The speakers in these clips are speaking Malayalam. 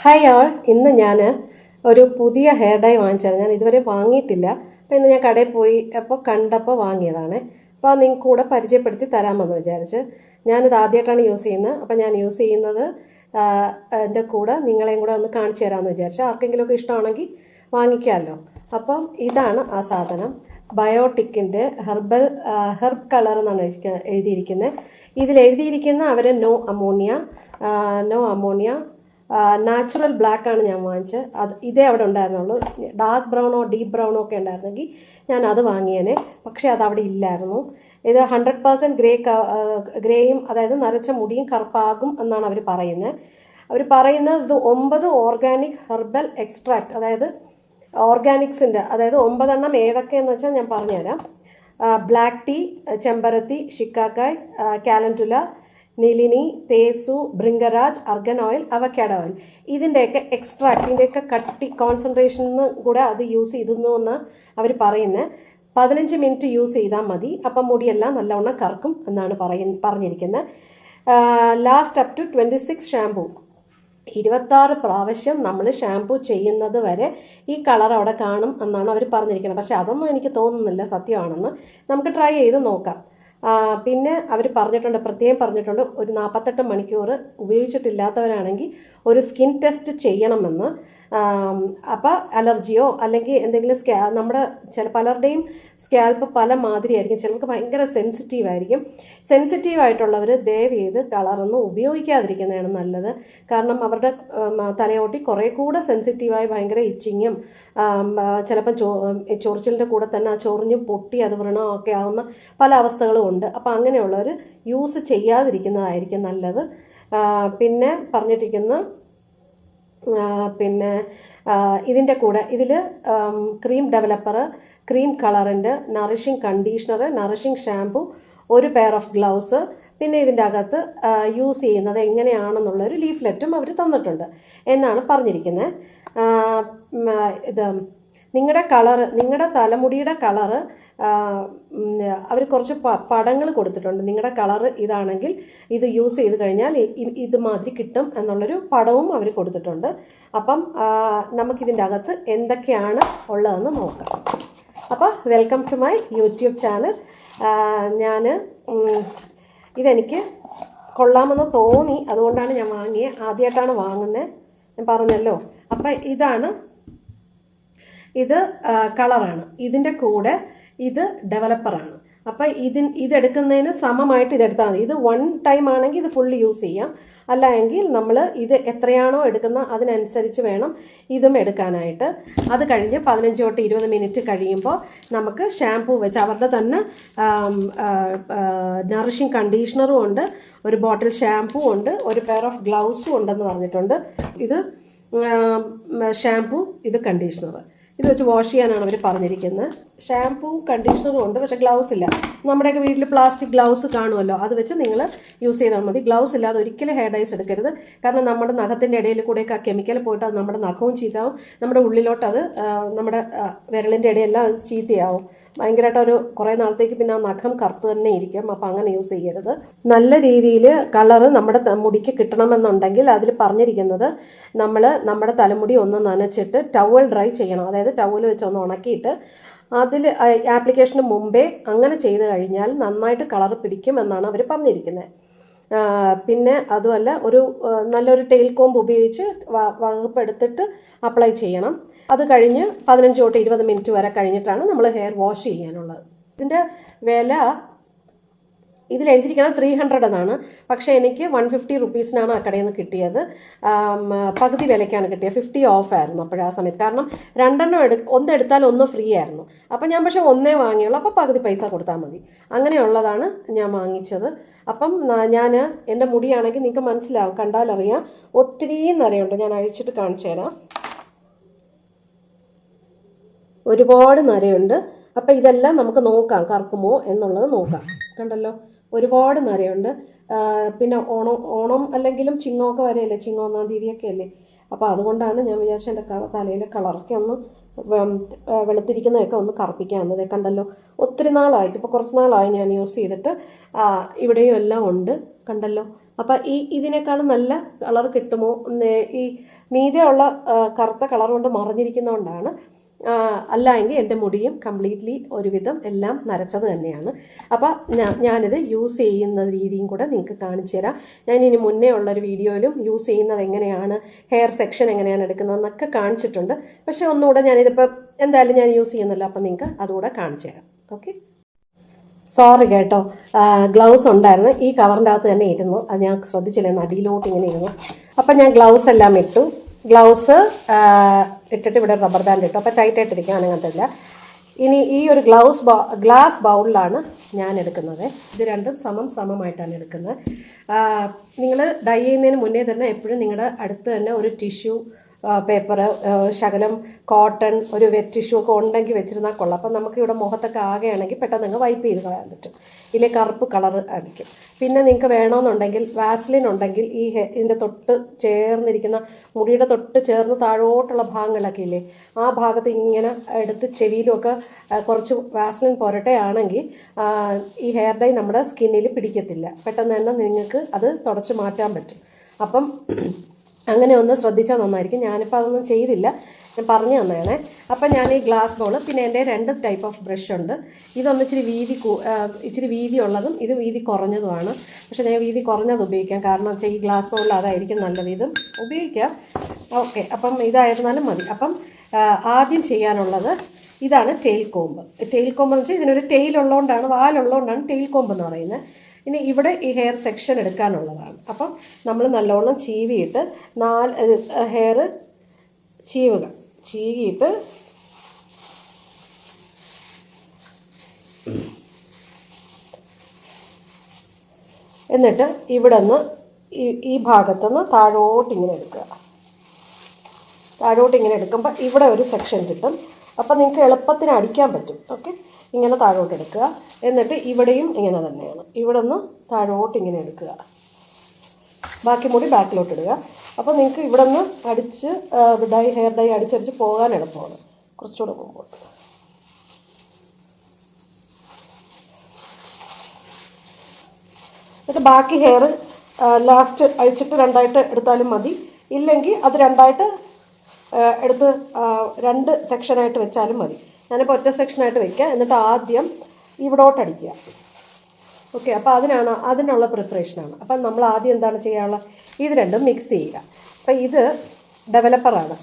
ഹായ് ആൾ, ഇന്ന് ഞാൻ ഒരു പുതിയ ഹെയർ ഡൈ വാങ്ങിച്ചത്. ഞാൻ ഇതുവരെ വാങ്ങിയിട്ടില്ല. അപ്പോൾ ഇന്ന് ഞാൻ കടയിൽ പോയി കണ്ടപ്പോൾ വാങ്ങിയതാണ്. അപ്പോൾ അത് നിങ്ങൾക്ക് കൂടെ പരിചയപ്പെടുത്തി തരാമെന്ന് വിചാരിച്ച്. ഞാനിത് ആദ്യമായിട്ടാണ് യൂസ് ചെയ്യുന്നത്. അപ്പോൾ ഞാൻ യൂസ് ചെയ്യുന്നത് എൻ്റെ കൂടെ നിങ്ങളെയും കൂടെ ഒന്ന് കാണിച്ചു തരാമെന്ന് വിചാരിച്ചു. ആർക്കെങ്കിലുമൊക്കെ ഇഷ്ടമാണെങ്കിൽ വാങ്ങിക്കാമല്ലോ. അപ്പം ഇതാണ് ആ സാധനം. ബയോട്ടിക്കിൻ്റെ ഹെർബ് കളർ എന്നാണ് എഴുതിയിരിക്കുന്നത്. ഇതിലെഴുതിയിരിക്കുന്ന അവർ നോ അമോണിയ നാച്ചുറൽ ബ്ലാക്ക് ആണ് ഞാൻ വാങ്ങിച്ചത്. ഇതേ അവിടെ ഉണ്ടായിരുന്നുള്ളൂ. ഡാർക്ക് ബ്രൗണോ ഡീപ്പ് ബ്രൗണോ ഒക്കെ ഉണ്ടായിരുന്നെങ്കിൽ ഞാൻ അത് വാങ്ങിയേനെ. പക്ഷേ അതവിടെ ഇല്ലായിരുന്നു. ഇത് 100% ഗ്രേയും, അതായത് നരച്ച മുടിയും കറുപ്പാകും എന്നാണ് അവർ പറയുന്നത്. ഇത് 9 ഓർഗാനിക് ഹെർബൽ എക്സ്ട്രാക്ട്, അതായത് ഓർഗാനിക്സിൻ്റെ, അതായത് 9 എണ്ണം ഏതൊക്കെയെന്ന് വെച്ചാൽ ഞാൻ പറഞ്ഞുതരാം. ബ്ലാക്ക് ടീ, ചെമ്പരത്തി, ഷിക്കാക്കായ്, കാലൻറ്റുല, നിലിനി, തേസു, ഭൃംഗരാജ്, അർഗൻ ഓയിൽ, അവക്കാഡോ ഓയിൽ, ഇതിൻ്റെയൊക്കെ എക്സ്ട്രാക്റ്റിൻ്റെയൊക്കെ കട്ടി കോൺസെൻട്രേഷനിൽ കൂടെ അത് യൂസ് ചെയ്തു എന്ന് അവർ പറയുന്നത്. 15 മിനിറ്റ് യൂസ് ചെയ്താൽ മതി. അപ്പം മുടിയെല്ലാം നല്ലവണ്ണം കറക്കും എന്നാണ് പറഞ്ഞിരിക്കുന്നത്. ലാസ്റ്റ് അപ് ടു 26 ഷാമ്പൂ, 26 പ്രാവശ്യം നമ്മൾ ഷാമ്പൂ ചെയ്യുന്നത് വരെ ഈ കളർ അവിടെ കാണും എന്നാണ് അവർ പറഞ്ഞിരിക്കുന്നത്. പക്ഷെ അതൊന്നും എനിക്ക് തോന്നുന്നില്ല സത്യമാണെന്ന്. നമുക്ക് ട്രൈ ചെയ്ത് നോക്കാം. പിന്നെ അവർ പ്രത്യേകം പറഞ്ഞിട്ടുണ്ട്, ഒരു 48 മണിക്കൂർ ഉപയോഗിച്ചിട്ടില്ലാത്തവരാണെങ്കിൽ ഒരു സ്കിൻ ടെസ്റ്റ് ചെയ്യണമെന്ന്. അപ്പോൾ അലർജിയോ അല്ലെങ്കിൽ എന്തെങ്കിലും നമ്മുടെ പലരുടെയും സ്കാൽപ്പ് പല മാതിരിയായിരിക്കും. ചിലർക്ക് ഭയങ്കര സെൻസിറ്റീവ് ആയിട്ടുള്ളവർ ദയവ് ചെയ്ത് കളറൊന്നും ഉപയോഗിക്കാതിരിക്കുന്നതാണ് നല്ലത്. കാരണം അവരുടെ തലയോട്ടി കുറേ കൂടെ സെൻസിറ്റീവായി ഭയങ്കര ഇച്ചിങ്ങും, ചിലപ്പോൾ ചൊറിച്ചിലിൻ്റെ കൂടെ തന്നെ ആ ചൊറിഞ്ഞ് പൊട്ടി അത് വ്രണമൊക്കെ ആവുന്ന പല അവസ്ഥകളും ഉണ്ട്. അപ്പോൾ അങ്ങനെയുള്ളവർ യൂസ് ചെയ്യാതിരിക്കുന്നതായിരിക്കും നല്ലത്. പിന്നെ പറഞ്ഞിട്ടിരിക്കുന്ന ഇതിൻ്റെ കൂടെ ഇതിൽ ക്രീം ഡെവലപ്പർ, ക്രീം കളറിൻ്റെ, നറിഷിംഗ് കണ്ടീഷണർ, നറിഷിംഗ് ഷാമ്പു, ഒരു പെയർ ഓഫ് ഗ്ലൗസ്, പിന്നെ ഇതിൻ്റെ അകത്ത് യൂസ് ചെയ്യുന്നത് എങ്ങനെയാണെന്നുള്ളൊരു ലീഫ്ലെറ്റും അവർ തന്നിട്ടുണ്ട് എന്നാണ് പറഞ്ഞിരിക്കുന്നത്. നിങ്ങളുടെ തലമുടിയുടെ കളറ് അവർ കുറച്ച് പടങ്ങൾ കൊടുത്തിട്ടുണ്ട്. നിങ്ങളുടെ കളറ് ഇതാണെങ്കിൽ ഇത് യൂസ് ചെയ്ത് കഴിഞ്ഞാൽ ഇതുമാതിരി കിട്ടും എന്നുള്ളൊരു പടവും അവർ കൊടുത്തിട്ടുണ്ട്. അപ്പം നമുക്കിതിൻ്റെ അകത്ത് എന്തൊക്കെയാണ് ഉള്ളതെന്ന് നോക്കാം. അപ്പോൾ welcome to my YouTube channel. ഇതെനിക്ക് കൊള്ളാമെന്ന് തോന്നി, അതുകൊണ്ടാണ് ഞാൻ വാങ്ങിയത്. ആദ്യമായിട്ടാണ് വാങ്ങുന്നത്, ഞാൻ പറഞ്ഞല്ലോ. അപ്പം ഇത് കളറാണ്. ഇതിൻ്റെ കൂടെ ഇത് ഡെവലപ്പറാണ്. അപ്പം ഇതെടുക്കുന്നതിന് സമമായിട്ട് ഇതെടുത്താൽ മതി. ഇത് 1 ടൈം ആണെങ്കിൽ ഇത് ഫുള്ള് യൂസ് ചെയ്യാം. അല്ല എങ്കിൽ നമ്മൾ ഇത് എത്രയാണോ എടുക്കുന്ന അതിനനുസരിച്ച് വേണം ഇതും എടുക്കാനായിട്ട്. അത് കഴിഞ്ഞ് 15 തൊട്ട് 20 മിനിറ്റ് കഴിയുമ്പോൾ നമുക്ക് ഷാംപൂ വെച്ച്, അവരുടെ തന്നെ നറിഷിംഗ് കണ്ടീഷണറും ഉണ്ട്, ഒരു ബോട്ടിൽ ഷാംപൂ ഉണ്ട്, ഒരു പെയർ ഓഫ് ഗ്ലൗസും ഉണ്ടെന്ന് പറഞ്ഞിട്ടുണ്ട്. ഇത് ഷാംപൂ, ഇത് കണ്ടീഷണർ. ഇത് വെച്ച് വാഷ് ചെയ്യാനാണ് അവർ പറഞ്ഞിരിക്കുന്നത്. ഷാംപൂ കണ്ടീഷണറും ഉണ്ട്, പക്ഷേ ഗ്ലൗസ് ഇല്ല. നമ്മുടെയൊക്കെ വീട്ടിൽ പ്ലാസ്റ്റിക് ഗ്ലൗസ് കാണുമല്ലോ, അത് വെച്ച് നിങ്ങൾ യൂസ് ചെയ്താൽ മതി. ഗ്ലൗസ് ഇല്ലാതെ ഒരിക്കലും ഹെയർ ഡൈസ് എടുക്കരുത്. കാരണം നമ്മുടെ നഖത്തിൻ്റെ ഇടയിൽ കൂടെയൊക്കെ ആ കെമിക്കൽ പോയിട്ട് അത് നമ്മുടെ നഖവും ചീത്തയാവും, നമ്മുടെ ഉള്ളിലോട്ട് അത് നമ്മുടെ വിരലിൻ്റെ ഇടയെല്ലാം അത് ചീത്തയാവും. ഭയങ്കരമായിട്ട് കുറേ നാളത്തേക്ക് പിന്നെ ആ നഖം കറുത്ത് തന്നെ ഇരിക്കും. അപ്പം അങ്ങനെ യൂസ് ചെയ്യരുത്. നല്ല രീതിയിൽ കളറ് നമ്മുടെ മുടിക്ക് കിട്ടണമെന്നുണ്ടെങ്കിൽ അതിൽ പറഞ്ഞിരിക്കുന്നത് നമ്മുടെ തലമുടി ഒന്ന് നനച്ചിട്ട് ടവൽ ഡ്രൈ ചെയ്യണം. അതായത് ടവൽ വെച്ച് ഒന്ന് ഉണക്കിയിട്ട് അതിൽ ആപ്ലിക്കേഷന് മുമ്പേ അങ്ങനെ ചെയ്ത് കഴിഞ്ഞാൽ നന്നായിട്ട് കളറ് പിടിക്കും എന്നാണ് അവർ പറഞ്ഞിരിക്കുന്നത്. പിന്നെ അതുമല്ല, നല്ലൊരു ടെയിൽ കോംബ് ഉപയോഗിച്ച് വകുപ്പെടുത്തിട്ട് അപ്ലൈ ചെയ്യണം. അത് കഴിഞ്ഞ് 15 തൊട്ട് 20 മിനിറ്റ് വരെ കഴിഞ്ഞിട്ടാണ് നമ്മൾ ഹെയർ വാഷ് ചെയ്യാനുള്ളത്. ഇതിൻ്റെ വില ഇതിലെഴുതിയിരിക്കുന്നത് 300 എന്നാണ്. പക്ഷേ എനിക്ക് 150 റുപ്പീസിനാണ് ആ കടയിൽ നിന്ന് കിട്ടിയത്. പകുതി വിലയ്ക്കാണ് കിട്ടിയത്. 50 ഓഫ് ആയിരുന്നു അപ്പോഴാ സമയത്ത്. കാരണം 2 ഒന്നെടുത്താൽ 1 ഫ്രീ ആയിരുന്നു. അപ്പം ഞാൻ പക്ഷേ 1 വാങ്ങിയുള്ളൂ. അപ്പോൾ പകുതി പൈസ കൊടുത്താൽ മതി. അങ്ങനെയുള്ളതാണ് ഞാൻ വാങ്ങിച്ചത്. അപ്പം എൻ്റെ മുടിയാണെങ്കിൽ നിങ്ങൾക്ക് മനസ്സിലാവും, കണ്ടാലറിയാം, ഒത്തിരി നരയുണ്ട്. ഞാൻ അഴിച്ചിട്ട് കാണിച്ചു തരാം. ഒരുപാട് നരയുണ്ട്. അപ്പം ഇതെല്ലാം നമുക്ക് നോക്കാം, കറക്കുമോ എന്നുള്ളത് നോക്കാം. കണ്ടല്ലോ, ഒരുപാട് നരയുണ്ട്. പിന്നെ ഓണം അല്ലെങ്കിലും ചിങ്ങമൊക്കെ വരെയല്ലേ, ചിങ്ങം 1-ാം തീയതിയൊക്കെ അല്ലേ. അപ്പോൾ അതുകൊണ്ടാണ് ഞാൻ വിചാരിച്ച എൻ്റെ തലയിലെ കളറൊക്കെ ഒന്ന് വെളുത്തിരിക്കുന്നതൊക്കെ ഒന്ന് കറുപ്പിക്കാവുന്നത്. കണ്ടല്ലോ, ഒത്തിരി നാളായിട്ട്, ഇപ്പോൾ കുറച്ച് നാളായി ഞാൻ യൂസ് ചെയ്തിട്ട്. ഇവിടെയും എല്ലാം ഉണ്ട്, കണ്ടല്ലോ. അപ്പോൾ ഇതിനേക്കാളും നല്ല കളർ കിട്ടുമോ, ഈ മീതെ ഉള്ള കറുത്ത കളർ കൊണ്ട് മറഞ്ഞിരിക്കുന്നതുകൊണ്ടാണ്. അല്ല എങ്കിൽ എൻ്റെ മുടിയും കംപ്ലീറ്റ്ലി ഒരുവിധം എല്ലാം നരച്ചത് തന്നെയാണ്. അപ്പോൾ ഞാനിത് യൂസ് ചെയ്യുന്ന രീതിയും കൂടെ നിങ്ങൾക്ക് കാണിച്ചു തരാം. ഞാൻ ഇനി മുന്നേ ഉള്ളൊരു വീഡിയോയിലും യൂസ് ചെയ്യുന്നത് എങ്ങനെയാണ്, ഹെയർ സെക്ഷൻ എങ്ങനെയാണ് എടുക്കുന്നതെന്നൊക്കെ കാണിച്ചിട്ടുണ്ട്. പക്ഷേ ഒന്നുകൂടെ ഞാനിതിപ്പോൾ എന്തായാലും ഞാൻ യൂസ് ചെയ്യുന്നല്ലോ, അപ്പം നിങ്ങൾക്ക് അതുകൂടെ കാണിച്ചു തരാം. ഓക്കെ, സോറി കേട്ടോ, ഗ്ലൗസ് ഉണ്ടായിരുന്നു ഈ കവറിൻ്റെ അകത്ത് തന്നെ ഇരുന്നു, അത് ഞാൻ ശ്രദ്ധിച്ചില്ല, അടിയിലോട്ട് ഇങ്ങനെ ഇരുന്നു. അപ്പം ഞാൻ ഗ്ലൗസ് എല്ലാം ഇട്ടു. ഗ്ലൗസ് ഇട്ടിട്ട് ഇവിടെ റബ്ബർ ബാൻഡ് ഇട്ടു, അപ്പോൾ ടൈറ്റായിട്ടിരിക്കാൻ അങ്ങനത്തില്ല. ഇനി ഈ ഒരു ഗ്ലാസ് ബൗളിലാണ് ഞാൻ എടുക്കുന്നത്. ഇത് രണ്ടും സമമായിട്ടാണ് എടുക്കുന്നത്. നിങ്ങൾ ഡൈ ചെയ്യുന്നതിന് മുന്നേ തന്നെ എപ്പോഴും നിങ്ങളുടെ അടുത്ത് തന്നെ ഒരു ടിഷ്യൂ പേപ്പർ, ശകലം കോട്ടൺ, ഒരു വെറ്റ് ടിഷ്യൂ ഒക്കെ ഉണ്ടെങ്കിൽ വെച്ചിരുന്നാൽ കൊള്ളാം. അപ്പം നമുക്ക് ഇവിടെ മുഖത്തൊക്കെ ആകെയാണെങ്കിൽ പെട്ടെന്ന് നിങ്ങൾ വൈപ്പ് ചെയ്ത് കളയാൻ പറ്റും. ഇല്ലേ കറുപ്പ് കളർ അടിക്കും. പിന്നെ നിങ്ങൾക്ക് വേണമെന്നുണ്ടെങ്കിൽ വാസ്ലിൻ ഉണ്ടെങ്കിൽ ഇതിൻ്റെ തൊട്ട് ചേർന്നിരിക്കുന്ന മുടിയുടെ തൊട്ട് ചേർന്ന് താഴോട്ടുള്ള ഭാഗങ്ങളൊക്കെ ഇല്ലേ, ആ ഭാഗത്ത് ഇങ്ങനെ എടുത്ത് ചെവിയിലുമൊക്കെ കുറച്ച് വാസ്ലിൻ പുരട്ടുകയാണെങ്കിൽ ഈ ഹെയർ ഡൈ നമ്മുടെ സ്കിന്നിൽ പിടിക്കത്തില്ല, പെട്ടെന്ന് തന്നെ നിങ്ങൾക്ക് അത് തുടച്ച് മാറ്റാൻ പറ്റും. അപ്പം അങ്ങനെ ഒന്ന് ശ്രദ്ധിച്ചാൽ നന്നായിരിക്കും. ഞാനിപ്പോൾ അതൊന്നും ചെയ്തില്ല, ഞാൻ പറഞ്ഞു തന്നതാണ്. അപ്പം ഞാൻ ഈ ഗ്ലാസ് ബൗൾ, പിന്നെ എൻ്റെ 2 ടൈപ്പ് ഓഫ് ബ്രഷ് ഉണ്ട്. ഇതൊന്ന് ഇച്ചിരി വീതി ഉള്ളതും ഇത് വീതി കുറഞ്ഞതുമാണ്. പക്ഷേ ഞാൻ വീതി കുറഞ്ഞത് ഉപയോഗിക്കാം, കാരണം വെച്ചാൽ ഈ ഗ്ലാസ് ബൗളിൽ അതായിരിക്കും നല്ലത്. ഇതും ഉപയോഗിക്കാം. ഓക്കെ, അപ്പം ഇതായിരുന്നാലും മതി. അപ്പം ആദ്യം ചെയ്യാനുള്ളത് ഇതാണ് ടെയിൽ കോമ്പ്. ടെയിൽ കോമ്പ് എന്ന് വെച്ചാൽ ഇതിനൊരു ടെയിൽ ഉള്ളതുകൊണ്ടാണ്, വാലുള്ളതുകൊണ്ടാണ് ടെയിൽ കോമ്പ് എന്ന് പറയുന്നത്. ഇനി ഇവിടെ ഈ ഹെയർ സെക്ഷൻ എടുക്കാനുള്ളതാണ്. അപ്പം നമ്മൾ നല്ലോണം ചീവിയിട്ട് ഹെയർ ചീകിയിട്ട് എന്നിട്ട് ഇവിടെ നിന്ന് ഈ ഭാഗത്തുനിന്ന് താഴോട്ടിങ്ങനെ എടുക്കുക. താഴോട്ടിങ്ങനെ എടുക്കുമ്പോൾ ഇവിടെ ഒരു സെക്ഷൻ കിട്ടും. അപ്പം നിങ്ങൾക്ക് എളുപ്പത്തിന് അടിക്കാൻ പറ്റും. ഓക്കെ, ഇങ്ങനെ താഴോട്ട് എടുക്കുക. എന്നിട്ട് ഇവിടെയും ഇങ്ങനെ തന്നെയാണ്, ഇവിടെ നിന്ന് താഴോട്ട് ഇങ്ങനെ എടുക്കുക. ബാക്കി മുടി ബാക്കിലോട്ട് ഇടുക. അപ്പോൾ നിങ്ങൾക്ക് ഇവിടെ നിന്ന് അടിച്ച് ഹെയർ ഡൈ അടിച്ചടിച്ച് പോകാൻ എളുപ്പമാണ്. കുറച്ചുകൂടെ മുമ്പോട്ട് എന്നിട്ട് ബാക്കി ഹെയർ ലാസ്റ്റ് അഴിച്ചിട്ട് 2ആയിട്ട് എടുത്താലും മതി. ഇല്ലെങ്കിൽ അത് 2ആയിട്ട് എടുത്ത് 2 സെക്ഷനായിട്ട് വെച്ചാലും മതി. ഞാനിപ്പോൾ ഒറ്റ സെക്ഷനായിട്ട് വയ്ക്കുക. എന്നിട്ട് ആദ്യം ഇവിടോട്ടടിക്കുക. ഓക്കെ, അപ്പോൾ അതിനുള്ള പ്രിപ്പറേഷനാണ്. അപ്പം നമ്മൾ ആദ്യം എന്താണ് ചെയ്യാനുള്ളത്, ഇത് രണ്ടും മിക്സ് ചെയ്യുക. അപ്പം ഇത് ഡെവലപ്പറാണ്,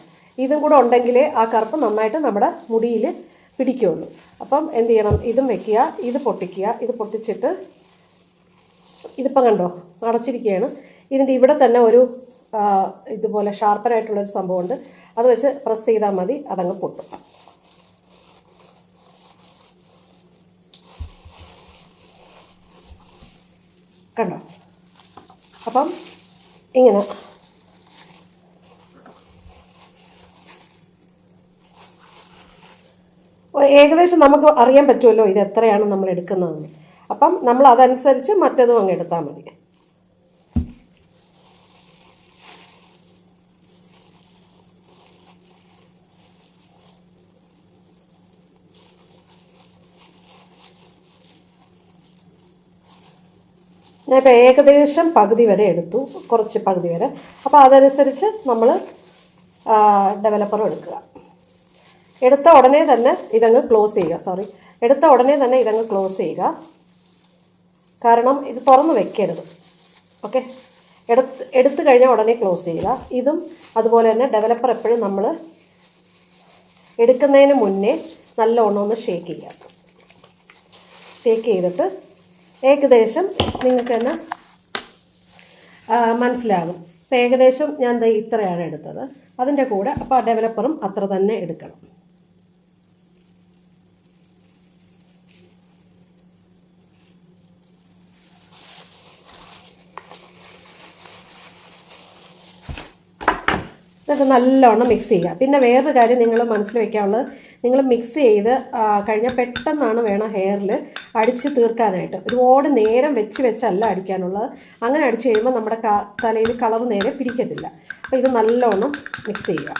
ഇതും കൂടെ ഉണ്ടെങ്കിലേ ആ കറുപ്പ് നന്നായിട്ട് നമ്മുടെ മുടിയിൽ പിടിക്കുകയുള്ളൂ. അപ്പം എന്ത് ചെയ്യണം, ഇതും വെക്കുക, ഇത് പൊട്ടിക്കുക. ഇത് പൊട്ടിച്ചിട്ട് ഇതിപ്പം കണ്ടോ അടച്ചിരിക്കുകയാണ്. ഇതിൻ്റെ ഇവിടെ തന്നെ ഒരു ഇതുപോലെ ഷാർപ്പനായിട്ടുള്ളൊരു സംഭവമുണ്ട്, അത് വെച്ച് പ്രസ് ചെയ്താൽ മതി, അതങ്ങ് പൊട്ടും. കണ്ടോ? അപ്പം ഇങ്ങനെ ഏകദേശം നമുക്ക് അറിയാൻ പറ്റുമല്ലോ ഇത് എത്രയാണ് നമ്മൾ എടുക്കുന്നതെന്ന്. അപ്പം നമ്മൾ അതനുസരിച്ച് മറ്റതും അങ്ങ് എടുത്താൽ മതി. ഞാനിപ്പോൾ ഏകദേശം പകുതി വരെ എടുത്തു, കുറച്ച് പകുതി വരെ. അപ്പോൾ അതനുസരിച്ച് നമ്മൾ ഡെവലപ്പറും എടുക്കുക. എടുത്ത ഉടനെ തന്നെ ഇതങ്ങ് ക്ലോസ് ചെയ്യുക. കാരണം ഇത് തുറന്ന് വെക്കരുത്. ഓക്കെ, എടുത്തു കഴിഞ്ഞാൽ ഉടനെ ക്ലോസ് ചെയ്യുക. ഇതും അതുപോലെ തന്നെ ഡെവലപ്പർ എപ്പോഴും നമ്മൾ എടുക്കുന്നതിന് മുന്നേ നല്ലോണം ഒന്ന് ഷേക്ക് ചെയ്തിട്ട് ഏകദേശം നിങ്ങൾക്ക് തന്നെ മനസ്സിലാകും. അപ്പോൾ ഏകദേശം ഞാൻ ഇത്രയാണ് എടുത്തത്. അതിൻ്റെ കൂടെ അപ്പോൾ ആ ഡെവലപ്പറും അത്ര തന്നെ എടുക്കണം. എന്നിട്ട് നല്ലോണം മിക്സ് ചെയ്യുക. പിന്നെ വേറൊരു കാര്യം നിങ്ങൾ മനസ്സിൽ വയ്ക്കാനുള്ളത്, നിങ്ങൾ മിക്സ് ചെയ്ത് കഴിഞ്ഞാൽ പെട്ടെന്നാണ് വേണം ഹെയറിൽ അടിച്ച് തീർക്കാനായിട്ട്. ഒരുപാട് നേരം വെച്ചല്ല അടിക്കാനുള്ളത്. അങ്ങനെ അടിച്ച് കഴിയുമ്പോൾ നമ്മുടെ തലയിൽ കളർ നേരെ പിടിക്കത്തില്ല. അപ്പോൾ ഇത് നല്ലോണം മിക്സ് ചെയ്യുക.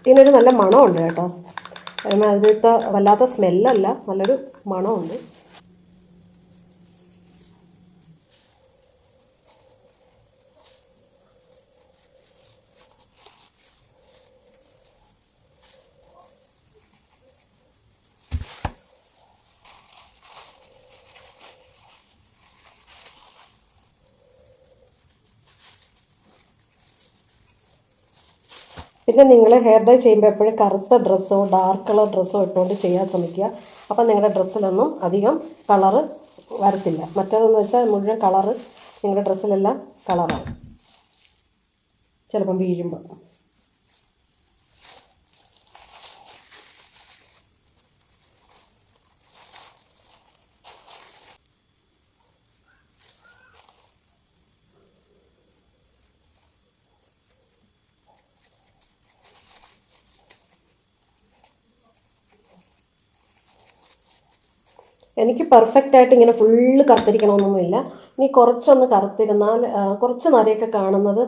ഇതിനൊരു നല്ല മണമുണ്ട് കേട്ടോ. അതിലത്തെ വല്ലാത്ത സ്മെല്ലല്ല, നല്ലൊരു മണമുണ്ട്. പിന്നെ നിങ്ങൾ ഹെയർ ഡൈ ചെയ്യുമ്പോൾ എപ്പോഴും കറുത്ത ഡ്രസ്സോ ഡാർക്ക് കളർ ഡ്രസ്സോ ഇട്ടുകൊണ്ട് ചെയ്യാൻ ശ്രമിക്കുക. അപ്പം നിങ്ങളുടെ ഡ്രസ്സിലൊന്നും അധികം കളറ് വരത്തില്ല. മറ്റേതെന്ന് വെച്ചാൽ മുഴുവൻ കളറ് നിങ്ങളുടെ ഡ്രസ്സിലെല്ലാം കളറാണ് ചിലപ്പം വീഴുമ്പോൾ. എനിക്ക് പെർഫെക്റ്റായിട്ട് ഇങ്ങനെ ഫുള്ള് കറുത്തിരിക്കണമെന്നൊന്നുമില്ല. ഇനി കുറച്ചൊന്ന് കറുത്തിരുന്നാൽ കുറച്ച് നരയൊക്കെ കാണുന്നത്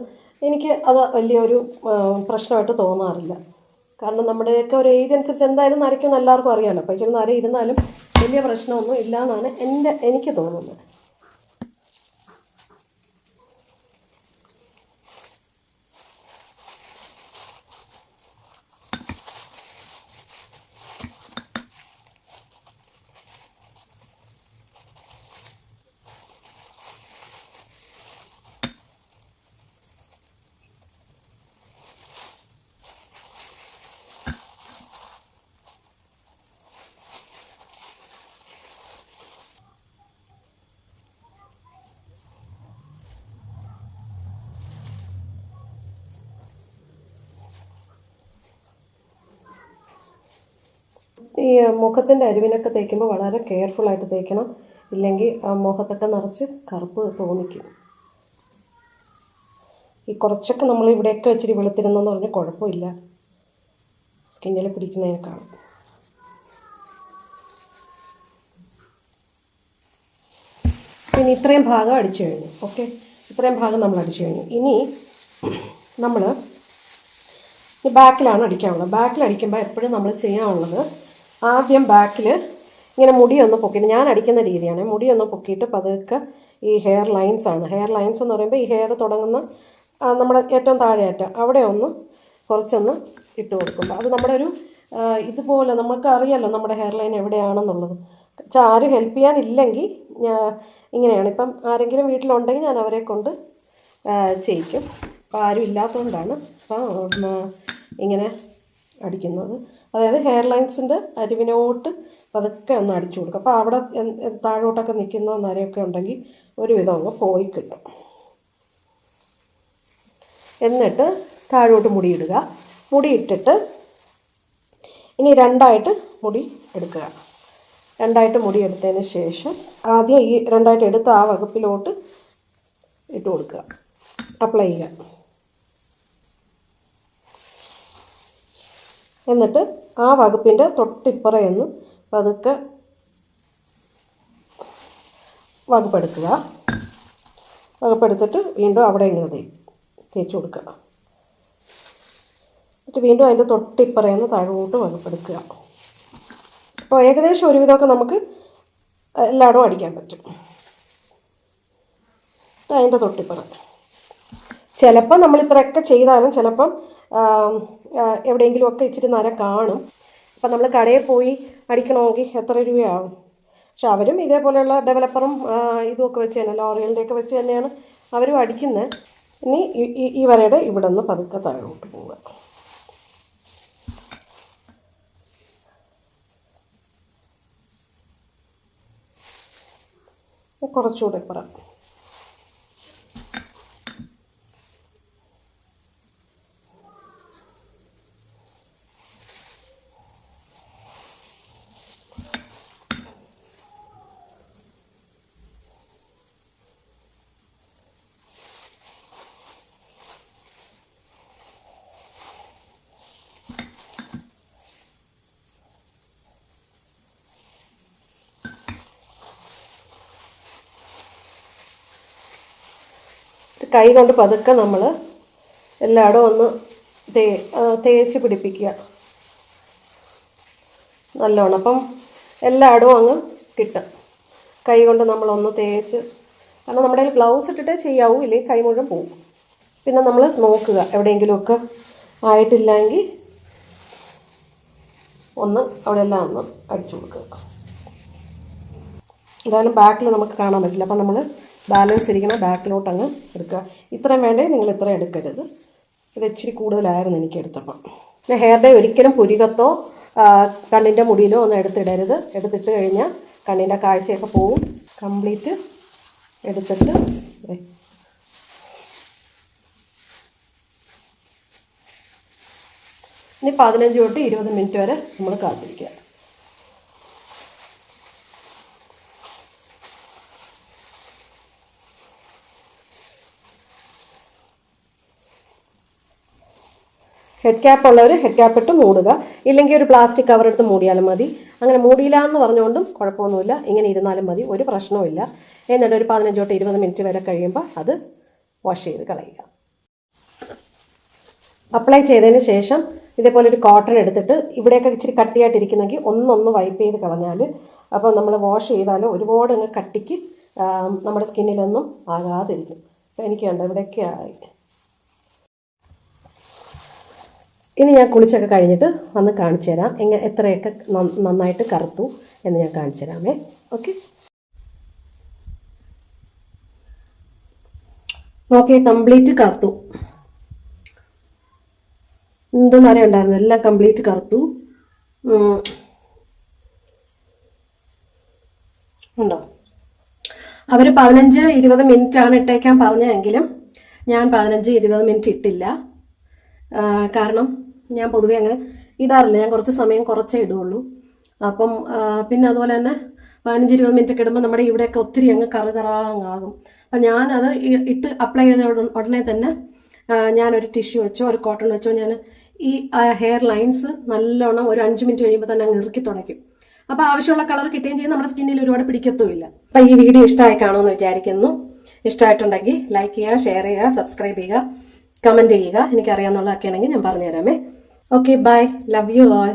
എനിക്ക് അത് വലിയൊരു പ്രശ്നമായിട്ട് തോന്നാറില്ല. കാരണം നമ്മുടെയൊക്കെ ഒരു ഏജ് അനുസരിച്ച് എന്തായാലും നരയ്ക്കുമെന്ന് എല്ലാവർക്കും അറിയാമല്ലോ. അപ്പോൾ ഇച്ചിരി നര ഇരുന്നാലും വലിയ പ്രശ്നമൊന്നും ഇല്ല എന്നാണ് എനിക്ക് തോന്നുന്നത്. ഈ മുഖത്തിൻ്റെ അരിവിനൊക്കെ തേക്കുമ്പോൾ വളരെ കെയർഫുള്ളായിട്ട് തേക്കണം. ഇല്ലെങ്കിൽ മുഖത്തൊക്കെ നിറച്ച് കറുപ്പ് തോന്നിക്കും. ഈ കുറച്ചൊക്കെ നമ്മൾ ഇവിടെയൊക്കെ ഇച്ചിരി വെളുത്തിരുന്നെന്ന് പറഞ്ഞാൽ കുഴപ്പമില്ല, സ്കിന്നിൽ പിടിക്കുന്നതിനേക്കാളും. പിന്നെ ഇത്രയും ഭാഗം അടിച്ചു കഴിഞ്ഞു. ഓക്കെ, ഇത്രയും ഭാഗം നമ്മൾ അടിച്ചു കഴിഞ്ഞു. ഇനി നമ്മൾ ബാക്കിലാണ് അടിക്കാനുള്ളത്. ബാക്കിൽ അടിക്കുമ്പോൾ എപ്പോഴും നമ്മൾ ചെയ്യാനുള്ളത്, ആദ്യം ബാക്കിൽ ഇങ്ങനെ മുടിയൊന്ന് പൊക്കിയിട്ട്, ഞാൻ അടിക്കുന്ന രീതിയാണ്, മുടിയൊന്ന് പൊക്കിയിട്ട് പതുക്കെ ഈ ഹെയർ ലൈൻസാണ്. ഹെയർ ലൈൻസ് എന്ന് പറയുമ്പോൾ ഈ ഹെയർ തുടങ്ങുന്ന നമ്മുടെ ഏറ്റവും താഴെയറ്റം അവിടെ ഒന്ന് കുറച്ചൊന്ന് ഇട്ട് കൊടുക്കുമ്പോൾ അത് നമ്മുടെ ഒരു ഇതുപോലെ നമുക്ക് അറിയാമല്ലോ നമ്മുടെ ഹെയർ ലൈൻ എവിടെയാണെന്നുള്ളത്. പക്ഷേ ആരും ഹെൽപ്പ് ചെയ്യാനില്ലെങ്കിൽ ഇങ്ങനെയാണ്. ഇപ്പം ആരെങ്കിലും വീട്ടിലുണ്ടെങ്കിൽ ഞാൻ അവരെ കൊണ്ട് ചെയ്യിക്കും. അപ്പോൾ ആരും ഇല്ലാത്തതുകൊണ്ടാണ് അപ്പോൾ ഇങ്ങനെ അടിക്കുന്നത്. അതായത് ഹെയർ ലൈൻസിൻ്റെ അരിവിനോട്ട് പതുക്കെ ഒന്ന് അടിച്ചു കൊടുക്കും. അപ്പോൾ അവിടെ താഴോട്ടൊക്കെ നിൽക്കുന്ന നരയൊക്കെ ഉണ്ടെങ്കിൽ ഒരുവിധം അങ്ങ് പോയി കിട്ടും. എന്നിട്ട് താഴോട്ട് മുടിയിടുക. മുടിയിട്ടിട്ട് ഇനി രണ്ടായിട്ട് മുടി എടുക്കുക. രണ്ടായിട്ട് മുടി എടുത്തതിന് ശേഷം ആദ്യം ഈ രണ്ടായിട്ട് എടുത്ത് ആ വകുപ്പിലോട്ട് ഇട്ട് കൊടുക്കുക, അപ്ലൈ ചെയ്യുക. എന്നിട്ട് ആ വകുപ്പിൻ്റെ തൊട്ടിപ്പുറയൊന്ന് പതുക്കെ വകുപ്പെടുക്കുക. വകുപ്പെടുത്തിട്ട് വീണ്ടും അവിടെ ഇങ്ങനെ തേച്ച് കൊടുക്കുക. എന്നിട്ട് വീണ്ടും അതിൻ്റെ തൊട്ടിപ്പുറയൊന്ന് താഴോട്ട് വകുപ്പെടുക്കുക. അപ്പോൾ ഏകദേശം ഒരുവിധമൊക്കെ നമുക്ക് എല്ലായിടവും അടിക്കാൻ പറ്റും. അതിൻ്റെ തൊട്ടിപ്പുറം ചിലപ്പം നമ്മളിത്രയൊക്കെ ചെയ്താലും ചിലപ്പം എവിടെയെങ്കിലുമൊക്കെ ഇച്ചിരി നര കാണും. അപ്പം നമ്മൾ കടയിൽ പോയി അടിക്കണമെങ്കിൽ എത്ര രൂപയാവും? പക്ഷെ അവരും ഇതേപോലെയുള്ള ഡെവലപ്പറും ഇതുമൊക്കെ വെച്ച് തന്നെ, ലോറിയലിൻ്റെയൊക്കെ വെച്ച് തന്നെയാണ് അവരും അടിക്കുന്നത്. ഇനി ഈ വരയുടെ ഇവിടെ നിന്ന് പതുക്കെ താഴോട്ട് പോവുക. കുറച്ചുകൂടെ ഇപ്പുറം. കൈ കൊണ്ട് പതുക്കെ നമ്മൾ എല്ലായിടും ഒന്ന് തേച്ച് പിടിപ്പിക്കുക. നല്ലോണം. അപ്പം എല്ലായിടവും അങ്ങ് കിട്ടും. കൈ കൊണ്ട് നമ്മളൊന്ന് തേച്ച്, കാരണം നമ്മുടെ കയ്യിൽ ഗ്ലൗസ് ഇട്ടിട്ടേ ചെയ്യാവൂ, ഇല്ലെങ്കിൽ കൈ മുഴുവൻ പോകും. പിന്നെ നമ്മൾ നോക്കുക എവിടെയെങ്കിലുമൊക്കെ ആയിട്ടില്ലെങ്കിൽ ഒന്ന് അവിടെ എല്ലാം ഒന്ന് അടിച്ചു കൊടുക്കുക. എന്തായാലും ബാക്കിൽ നമുക്ക് കാണാൻ പറ്റില്ല, അപ്പം നമ്മൾ ബാലൻസ് ഇരിക്കുന്ന ബാക്കിലോട്ട് അങ്ങ് എടുക്കുക. ഇത്രയും വേണ്ടേ, നിങ്ങൾ ഇത്രയും എടുക്കരുത്. ഇത് ഇച്ചിരി കൂടുതലായിരുന്നു എനിക്ക് എടുത്തപ്പം. പിന്നെ ഹെയർ ഡേ ഒരിക്കലും പുരികത്തോ കണ്ണിൻ്റെ മുടിയിലോ ഒന്നും എടുത്തിടരുത്. എടുത്തിട്ട് കഴിഞ്ഞാൽ കണ്ണിൻ്റെ കാഴ്ചയൊക്കെ പോവും. കംപ്ലീറ്റ് എടുത്തിട്ട് ഇനി 15 തൊട്ട് 20 മിനിറ്റ് വരെ നമ്മൾ കാത്തിരിക്കുക. ഹെഡ് ക്യാപ്പ് ഉള്ളവർ ഹെഡ് ക്യാപ്പ് ഇട്ട് മൂടുക, ഇല്ലെങ്കിൽ ഒരു പ്ലാസ്റ്റിക് കവർ എടുത്ത് മൂടിയാലും മതി. അങ്ങനെ മൂടിയില്ല എന്ന് പറഞ്ഞുകൊണ്ടും കുഴപ്പമൊന്നുമില്ല, ഇങ്ങനെ ഇരുന്നാലും മതി, ഒരു പ്രശ്നവുമില്ല. എന്നിട്ട് ഒരു 15 തൊട്ട് 20 മിനിറ്റ് വരെ കഴിയുമ്പോൾ അത് വാഷ് ചെയ്ത് കളയുക. അപ്ലൈ ചെയ്തതിന് ശേഷം ഇതേപോലെ ഒരു കോട്ടൺ എടുത്തിട്ട് ഇവിടെയൊക്കെ ഇച്ചിരി കട്ടിയായിട്ടിരിക്കുന്നെങ്കിൽ ഒന്ന് വൈപ്പ് ചെയ്ത് കളഞ്ഞാൽ, അപ്പോൾ നമ്മൾ വാഷ് ചെയ്താൽ ഒരുപാട് അങ്ങ് കട്ടിക്ക് നമ്മുടെ സ്കിന്നിലൊന്നും ആകാതിരിക്കും. അപ്പോൾ എനിക്ക് കണ്ടോ ഇവിടെയൊക്കെ ആയി. ഇനി ഞാൻ കുളിച്ചൊക്കെ കഴിഞ്ഞിട്ട് വന്ന് കാണിച്ചു തരാം എത്രയൊക്കെ നന്നായിട്ട് കറുത്തു എന്ന് ഞാൻ കാണിച്ചു തരാമേ. ഓക്കെ, നോക്കിയേ കംപ്ലീറ്റ് കറുത്തു. എന്തെന്ന് അറിയണ്ടായിരുന്നു, എല്ലാം കംപ്ലീറ്റ് കറുത്തു. ഉണ്ടോ? അവർ 15-20 മിനിറ്റാണ് ഇട്ടേക്കാൻ പറഞ്ഞതെങ്കിലും ഞാൻ 15-20 മിനിറ്റ് ഇട്ടില്ല. കാരണം ഞാൻ പൊതുവെ അങ്ങനെ ഇടാറില്ല, ഞാൻ കുറച്ച് സമയം കുറച്ചേ ഇടുകയുള്ളൂ. അപ്പം പിന്നെ അതുപോലെ തന്നെ 15-20 മിനിറ്റ് ഒക്കെ ഇടുമ്പോൾ നമ്മുടെ ഇവിടെയൊക്കെ ഒത്തിരി അങ്ങ് കറുകറാങ്ങാകും. അപ്പം ഞാനത് ഇട്ട് അപ്ലൈ ചെയ്ത ഉടനെ തന്നെ ഞാനൊരു ടിഷ്യൂ വെച്ചോ ഒരു കോട്ടൺ വെച്ചോ ഞാൻ ഈ ഹെയർ ലൈൻസ് നല്ലോണം ഒരു 5 മിനിറ്റ് കഴിയുമ്പോൾ തന്നെ അങ്ങ് ഇറുക്കി തുടയ്ക്കും. അപ്പോൾ ആവശ്യമുള്ള കളർ കിട്ടുകയും ചെയ്യും, നമ്മുടെ സ്കിന്നിൽ ഒരുപാട് പിടിക്കത്തുമില്ല. അപ്പം ഈ വീഡിയോ ഇഷ്ടമായി കാണുമെന്ന് വിചാരിക്കുന്നു. ഇഷ്ടമായിട്ടുണ്ടെങ്കിൽ ലൈക്ക് ചെയ്യുക, ഷെയർ ചെയ്യുക, സബ്സ്ക്രൈബ് ചെയ്യുക, കമൻറ്റ് ചെയ്യുക. എനിക്കറിയാമെന്നുള്ളതൊക്കെ ആണെങ്കിൽ ഞാൻ പറഞ്ഞുതരാമേ. Okay, bye, love you all.